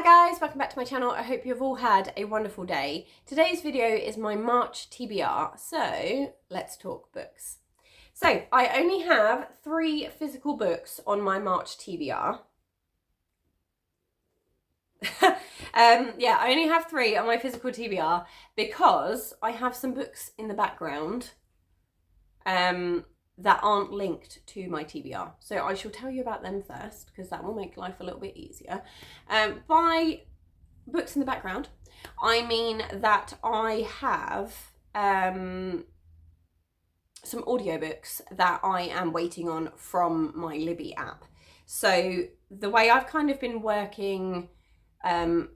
Hi guys, welcome back to my channel. I hope you've all had a wonderful day. Today's video is my March TBR, so let's talk books. So I only have 3 physical books on my March TBR. I only have 3 on my physical TBR because I have some books in the background that aren't linked to my TBR. So I shall tell you about them first because that will make life a little bit easier. By books in the background, I mean that I have some audiobooks that I am waiting on from my Libby app. So the way I've kind of been working,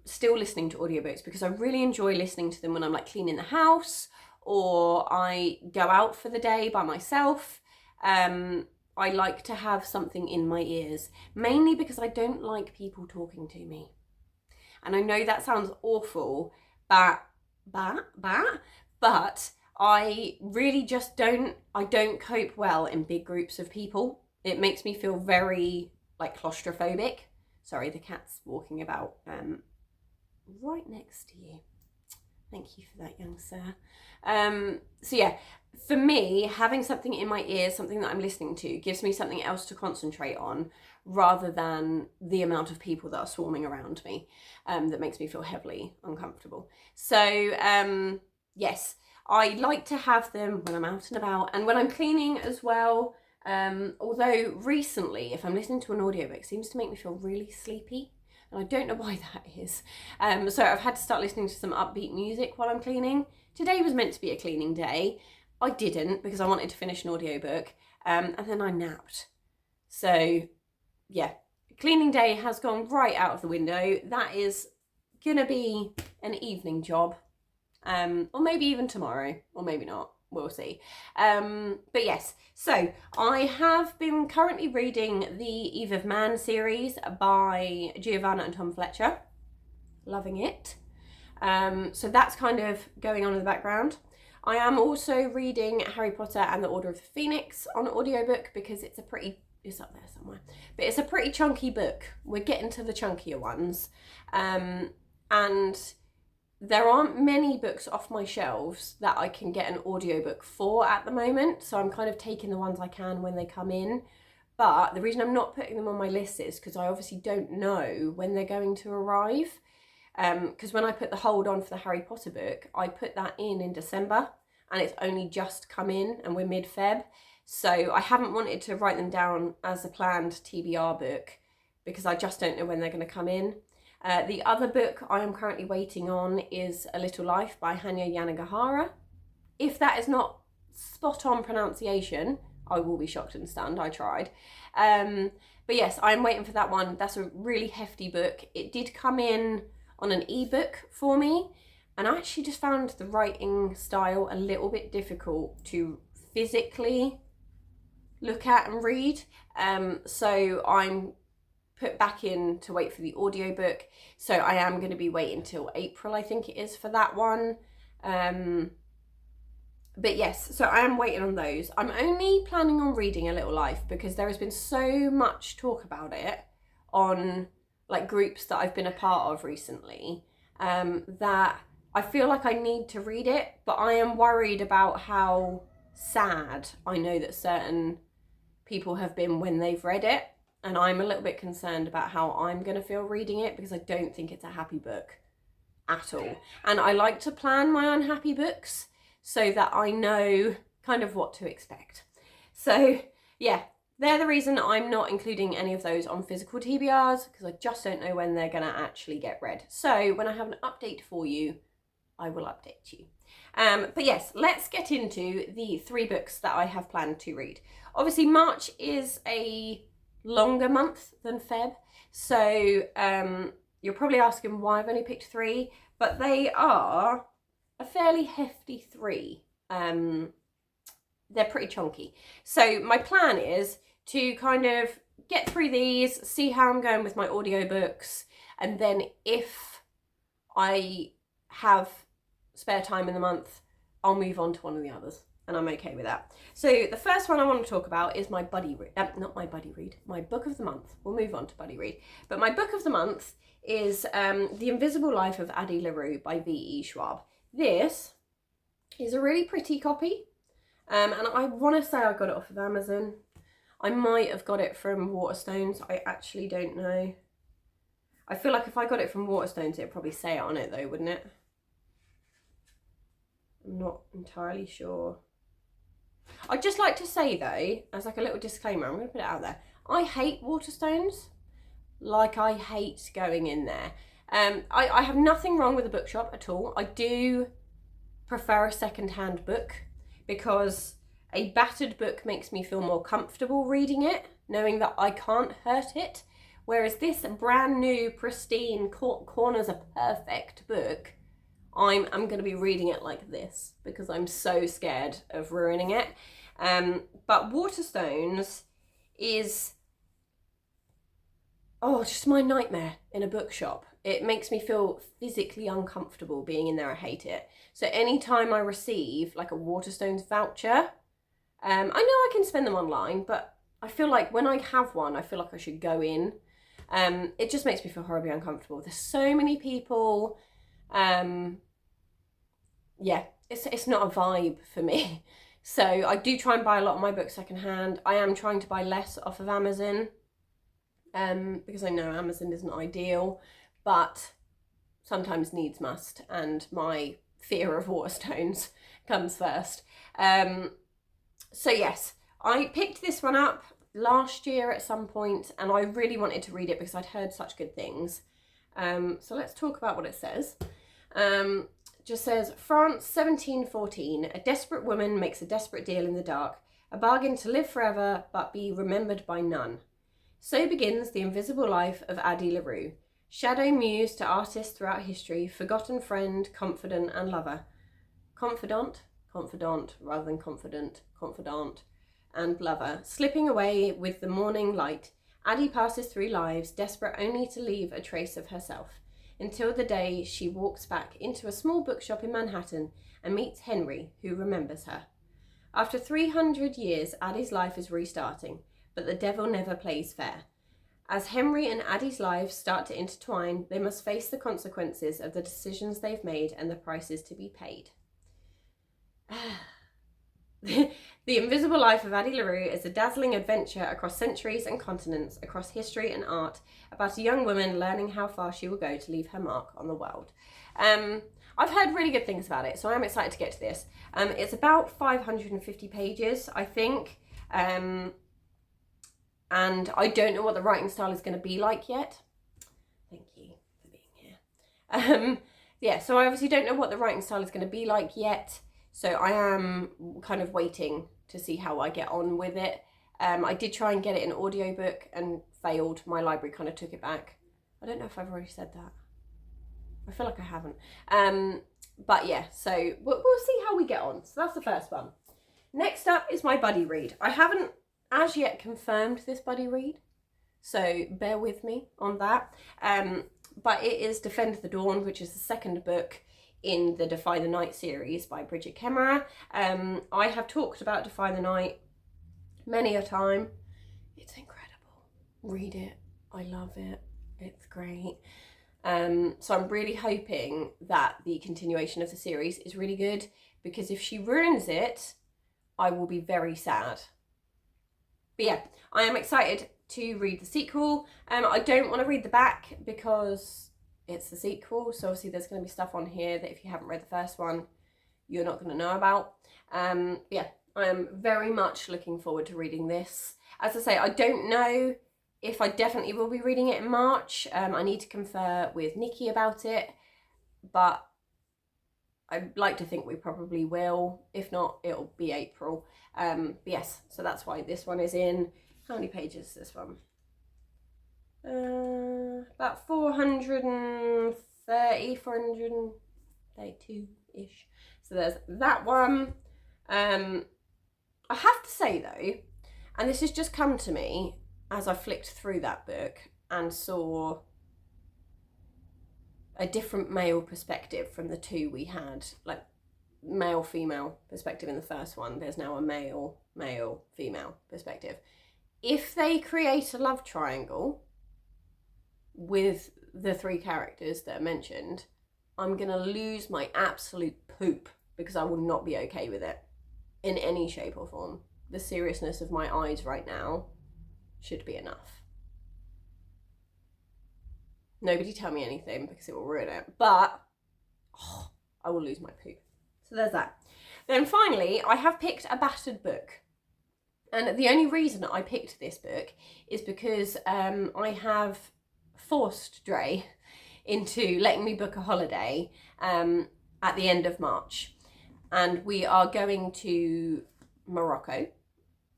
still listening to audiobooks because I really enjoy listening to them when I'm like cleaning the house or I go out for the day by myself. I like to have something in my ears, mainly because I don't like people talking to me. And I know that sounds awful, but I really just don't cope well in big groups of people. It makes me feel very like claustrophobic. Sorry, the cat's walking about right next to you. Thank you for that, young sir. So yeah, for me, having something in my ears, something that I'm listening to, gives me something else to concentrate on rather than the amount of people that are swarming around me. That makes me feel heavily uncomfortable. So yes, I like to have them when I'm out and about and when I'm cleaning as well. Although recently, if I'm listening to an audiobook, it seems to make me feel really sleepy. And I don't know why that is. So I've had to start listening to some upbeat music while I'm cleaning. Today was meant to be a cleaning day. I didn't because I wanted to finish an audiobook. And then I napped. So yeah, cleaning day has gone right out of the window. That is gonna be an evening job. Or maybe even tomorrow, or maybe not. We'll see. But yes, so I have been currently reading the Eve of Man series by Giovanna and Tom Fletcher. Loving it. So that's kind of going on in the background. I am also reading Harry Potter and the Order of the Phoenix on audiobook because it's up there somewhere, but it's a pretty chunky book. We're getting to the chunkier ones. And there aren't many books off my shelves that I can get an audiobook for at the moment, so I'm kind of taking the ones I can when they come in. But the reason I'm not putting them on my list is because I obviously don't know when they're going to arrive. Because when I put the hold on for the Harry Potter book, I put that in December and it's only just come in and we're mid-Feb. So I haven't wanted to write them down as a planned TBR book because I just don't know when they're going to come in. The other book I am currently waiting on is A Little Life by Hanya Yanagihara. If that is not spot on pronunciation, I will be shocked and stunned. I tried. But yes, I'm waiting for that one. That's a really hefty book. It did come in on an ebook for me, and I actually just found the writing style a little bit difficult to physically look at and read. So I'm put back in to wait for the audiobook. So I am going to be waiting till April, I think it is, for that one. But yes, so I am waiting on those. I'm only planning on reading A Little Life because there has been so much talk about it on like groups that I've been a part of recently, that I feel like I need to read it, but I am worried about how sad I know that certain people have been when they've read it. And I'm a little bit concerned about how I'm going to feel reading it because I don't think it's a happy book at all. And I like to plan my unhappy books so that I know kind of what to expect. So yeah, they're the reason I'm not including any of those on physical TBRs because I just don't know when they're going to actually get read. So when I have an update for you, I will update you. But yes, let's get into the 3 books that I have planned to read. Obviously, March is a longer month than Feb, so you're probably asking why I've only picked 3, but they are a fairly hefty 3. They're pretty chunky. So my plan is to kind of get through these, see how I'm going with my audiobooks, and then if I have spare time in the month, I'll move on to one of the others. and I'm okay with that. So the first one I want to talk about is my buddy read, not my buddy read, my book of the month. We'll move on to buddy read. But my book of the month is The Invisible Life of Addie LaRue by V.E. Schwab. This is a really pretty copy, and I want to say I got it off of Amazon. I might have got it from Waterstones. I actually don't know. I feel like if I got it from Waterstones, it'd probably say it on it though, wouldn't it? I'm not entirely sure. I'd just like to say though, as like a little disclaimer, I'm going to put it out there. I hate Waterstones. Like I hate going in there. I have nothing wrong with the bookshop at all. I do prefer a second-hand book because a battered book makes me feel more comfortable reading it, knowing that I can't hurt it. Whereas this brand new, pristine, corners are perfect book, I'm going to be reading it like this because I'm so scared of ruining it. But Waterstones is, just my nightmare in a bookshop. It makes me feel physically uncomfortable being in there. I hate it. So anytime I receive like a Waterstones voucher, I know I can spend them online, but I feel like when I have one, I feel like I should go in. It just makes me feel horribly uncomfortable. There's so many people. It's not a vibe for me. So I do try and buy a lot of my books secondhand. I am trying to buy less off of Amazon, because I know Amazon isn't ideal, but sometimes needs must, and my fear of Waterstones comes first. So yes, I picked this one up last year at some point, and I really wanted to read it because I'd heard such good things. So let's talk about what it says. Just says, France, 1714, a desperate woman makes a desperate deal in the dark, a bargain to live forever but be remembered by none. So begins the invisible life of Addie LaRue, shadow muse to artists throughout history, forgotten friend, confidant and lover. Confidant rather than confident, confidant and lover. Slipping away with the morning light, Addie passes through lives, desperate only to leave a trace of herself, until the day she walks back into a small bookshop in Manhattan and meets Henry, who remembers her. After 300 years, Addie's life is restarting, but the devil never plays fair. As Henry and Addie's lives start to intertwine, they must face the consequences of the decisions they've made and the prices to be paid. The Invisible Life of Addie LaRue is a dazzling adventure across centuries and continents, across history and art, about a young woman learning how far she will go to leave her mark on the world. I've heard really good things about it, so I'm excited to get to this. It's about 550 pages, I think, and I don't know what the writing style is going to be like yet. Thank you for being here. So I obviously don't know what the writing style is going to be like yet, so I am kind of waiting to see how I get on with it. I did try and get it in audiobook and failed. My library kind of took it back. I don't know if I've already said that. I feel like I haven't. But yeah, so we'll see how we get on. So that's the first one. Next up is my buddy read. I haven't as yet confirmed this buddy read, so bear with me on that. But it is Defend the Dawn, which is the second book in the Defy the Night series by Bridget Kemmerer. I have talked about Defy the Night many a time. It's incredible. Read it. I love it. It's great. So I'm really hoping that the continuation of the series is really good, because if she ruins it, I will be very sad. But yeah, I am excited to read the sequel. I don't want to read the back because it's the sequel, so obviously there's going to be stuff on here that if you haven't read the first one, you're not going to know about. Yeah, I am very much looking forward to reading this. As I say, I don't know if I definitely will be reading it in March. I need to confer with Nikki about it, but I'd like to think we probably will. If not, it'll be April. But yes, so that's why this one is in. How many pages is this one? About 430, 432-ish. So there's that one. I have to say though, and this has just come to me as I flicked through that book and saw a different male perspective from the two we had, like male female perspective in the first one. There's now a male female perspective. If they create a love triangle with the three characters that are mentioned, I'm gonna lose my absolute poop, because I will not be okay with it in any shape or form. The seriousness of my eyes right now should be enough. Nobody tell me anything, because it will ruin it, but I will lose my poop. So there's that. Then finally, I have picked a battered book. And the only reason I picked this book is because I have forced Dre into letting me book a holiday at the end of March. And we are going to Morocco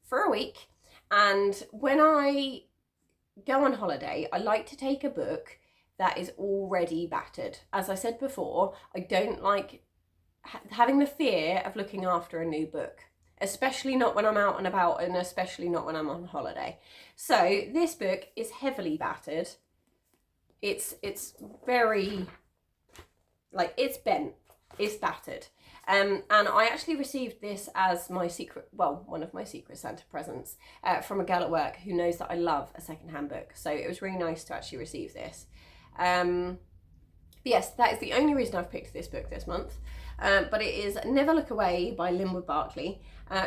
for a week. And when I go on holiday, I like to take a book that is already battered. As I said before, I don't like having the fear of looking after a new book, especially not when I'm out and about, and especially not when I'm on holiday. So this book is heavily battered. It's very, like, it's bent, it's battered. And I actually received this as my secret, well, one of my secret Santa presents from a girl at work who knows that I love a secondhand book. So it was really nice to actually receive this. But yes, that is the only reason I've picked this book this month. But it is Never Look Away by Linwood Barclay.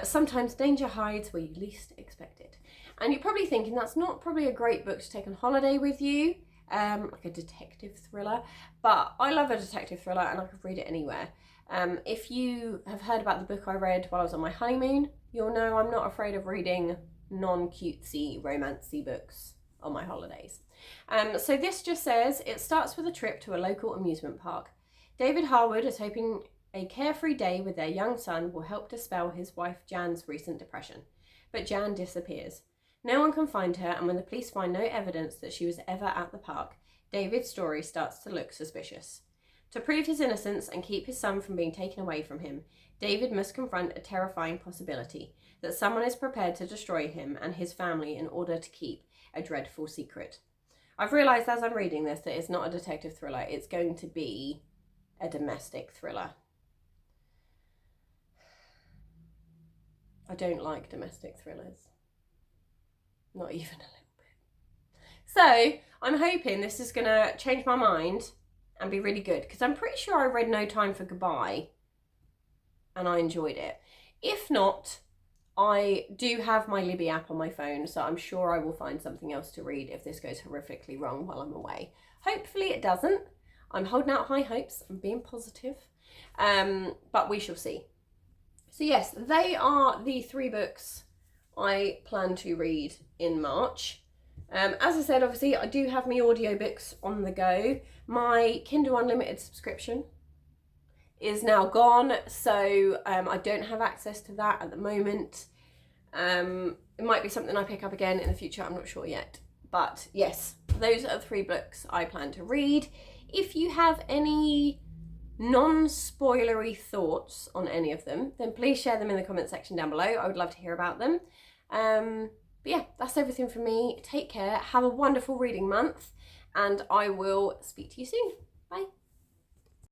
Sometimes danger hides where you least expect it. And you're probably thinking that's not probably a great book to take on holiday with you, like a detective thriller. But I love a detective thriller and I could read it anywhere. If you have heard about the book I read while I was on my honeymoon, you'll know I'm not afraid of reading non-cutesy, romancy books on my holidays. So this just says, it starts with a trip to a local amusement park. David Harwood is hoping a carefree day with their young son will help dispel his wife Jan's recent depression. But Jan disappears. No one can find her, and when the police find no evidence that she was ever at the park, David's story starts to look suspicious. To prove his innocence and keep his son from being taken away from him, David must confront a terrifying possibility that someone is prepared to destroy him and his family in order to keep a dreadful secret. I've realised as I'm reading this that it's not a detective thriller, it's going to be a domestic thriller. I don't like domestic thrillers. Not even a little bit. So I'm hoping this is going to change my mind and be really good, because I'm pretty sure I read No Time for Goodbye and I enjoyed it. If not, I do have my Libby app on my phone, so I'm sure I will find something else to read if this goes horrifically wrong while I'm away. Hopefully it doesn't. I'm holding out high hopes. I'm being positive. But we shall see. So yes, they are the 3 books I plan to read in March. As I said, obviously, I do have my audiobooks on the go. My Kindle Unlimited subscription is now gone, so I don't have access to that at the moment. It might be something I pick up again in the future, I'm not sure yet. But yes, those are the 3 books I plan to read. If you have any non-spoilery thoughts on any of them, then please share them in the comment section down below. I would love to hear about them. But yeah, that's everything from me. Take care, have a wonderful reading month, and I will speak to you soon.